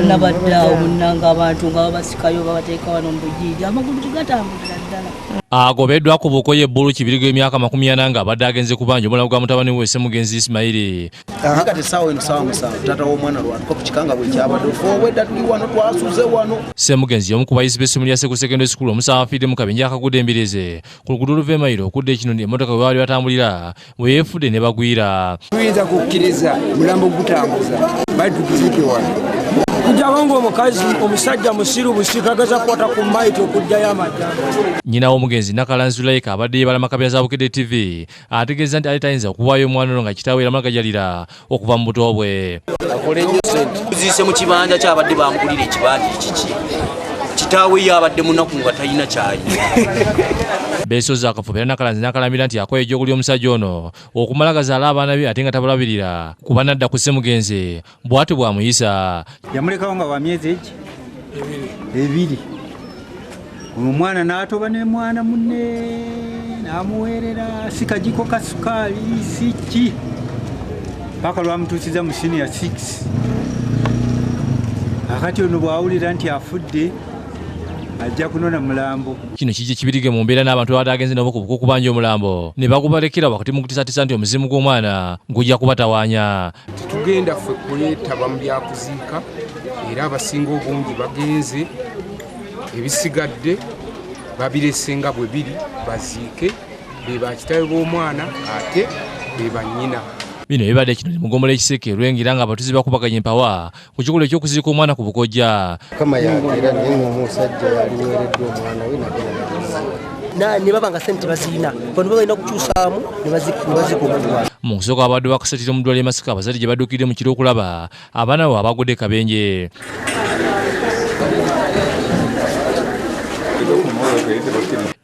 nabadda omunanga abantu nga babasikayo babateeka wano mu bujiji amagulu tegatambulira ddala. Agobeddwa ku Bukoye Bulu kibirigo emyaka 40 nga abadde agenze kubanja omulago gwa mutabani we Ssemugenzi Ismail. Kati sawa eno sawa musanvu tata w'omwana lwatuka ku kikanga bwe kyabadde fowedda tuli wano twasuze wano. Ssemugenzi omu ku bayizi b'essomero lya Sseko Secondary School omusawo afiidde mu kabenje akagudde embireze ku luguudo oluva e Mailo okudda ekinondi emmotoka bwe baali batambulira bwe yeefudde ne bagwira. Tuyinza kukkiriza mulambo gutambuza bali tukiziike wano. Kujawango omukazi omusajja musiru busikagaza kwata ku maiti okuddayo amajja. Nyina w'omugenzi Nakala Zulaika abadde yeebala makabira za Bukedde TV ategeeza nti ali tayinza kuwaayo omwana ono nga kitaawe era gajalira okuva mu buto bwe. Tuziise mu kibanja kyabadde bamugulira ekibanja ekiki kitaawe yabadde munaku nga talina kyayi. Beesoza akafuba era Nakalanzi n'akalamira nti akoye ejjoogo ly'omusajja ono okumala gazaala abaana be ate nga tabulabirira kuba nadda ku Ssemugenzi bw'ati bw'amuyisa. Yamulekawo nga wa myezi ebiri. Omwana n'atoba ne mwana munne n'amuweerera si kajiko ka sukaali si ki paka lwamutuusiza mu senior 6. Akati ono bw'awulira nti afudde ajja kunona mulambo. Kino kijje kibirige mu mbeera n'abantu abadde agenze nabo ku kubanja omulambo ne bagubalekera wakati mu kutiisatiisa nti omuzimu gw'omwana gujja kubatawaanya. Tugenda ffe kwetaba mu byakuziika era abasinga obungi bagenze ebisigadde babirese nga bwe biri baziike be bakitawe b'omwana ate be bannyina. Bino bibadde ekinooni mu ggombolola ekiseke Lwengira nga abatuuze bakubaganya empawa ku kikolo eky'okuziika omwana ku Bukojja. Kama yagira naye omusajja yaliweereddwa omwana we ne baba nga ssente baziina bano balina kukyusaamu ne bazikuba. Mu kusooka abadde bakusatira mu ddwaliro e Masaka abazadde gye baddukidde mu kiro okulaba abaana bo abagudde kabenje.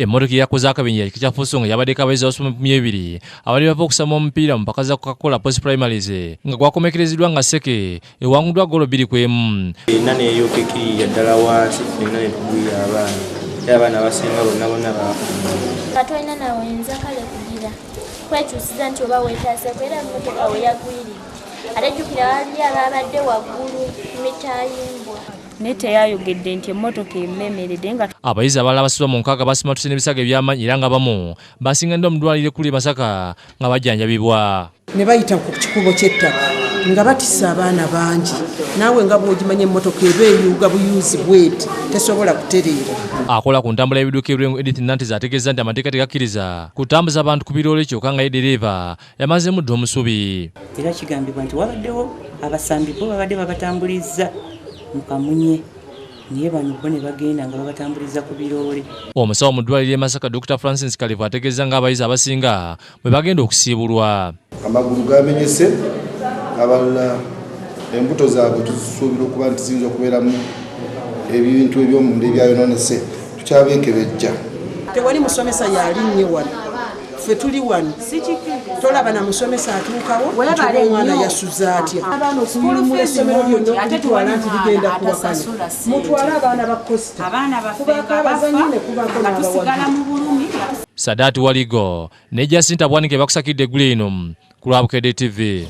Emmotoka eyakoze akabenje ya kikya Fuso nga yabaddeko abayizi abasoma 200 abali bava okusamba omupiira mu mpaka za Coca-Cola Post Primaries nga gwakomekerezebwa nga Sseke ewanguddwa ggoolo 2-1. Ina neeyokeki yaddala wansi ffenna ne tugwira abaana era abaana abasinga bonna katolina nawe oyinza kale kugira kwekyusiza nti oba weetaaseko era emmotoka we yagwirira ate jjukira wali ababadde waggulu mitayimbwa. Ne teyayogedde nti emmotoka ememeredde nga abayizi abalala basibwa mu 6 basimatuse n'ebisago eby'amaanyi era nga bamu basinga nnyo mu ddwaliro ekkulu e Masaka nga bajjanjabibwa. Ne bayita ku kikubo ky'ettaka nga batissa abaana bangi naawe nga bw'ogimanya emmotoka eba eyuga buyuzi bweti tesobola kutereera. Akola ku ntambula y'ebiduka ebirengo Edith Nantes ategeeza nti amateeka tegakkiriza kutambuza abantu ku biroole kyokka nga ye ddereeva yamazeemu dda omusubi. Era kigambibwa nti wabaddewo abasambi bo babadde babatambuliza mu Kamunye naye bano bo ne bagenda nga babatambuliza ku biroole. Omusawo mu ddwaliro e Masaka Dr. Francis Kalevu ategeeza ng'abayizi abasinga bwe bagenda okusiibulwa. Amagulu gamenyese abalala embuto zaabwe tusuubira okuba nti ziyinza okubeeramu ebintu eby'omunda ebyayonoonese tukyabeekebejja. Tewali musomesa yalinnye wano ffe tuli wano tolaba na musomesa atuukawo omwana yasuza atya. Abaana okumulumula essomero lyonna okutwala nti ligenda kuwakana mutwale abaana ba Costa kubako abazanyi ne kubako n'abawagizi. Sadaati Waligo ne Jacinta Bwanike bakusakidde eggulu eno ku lwa Bukedde TV.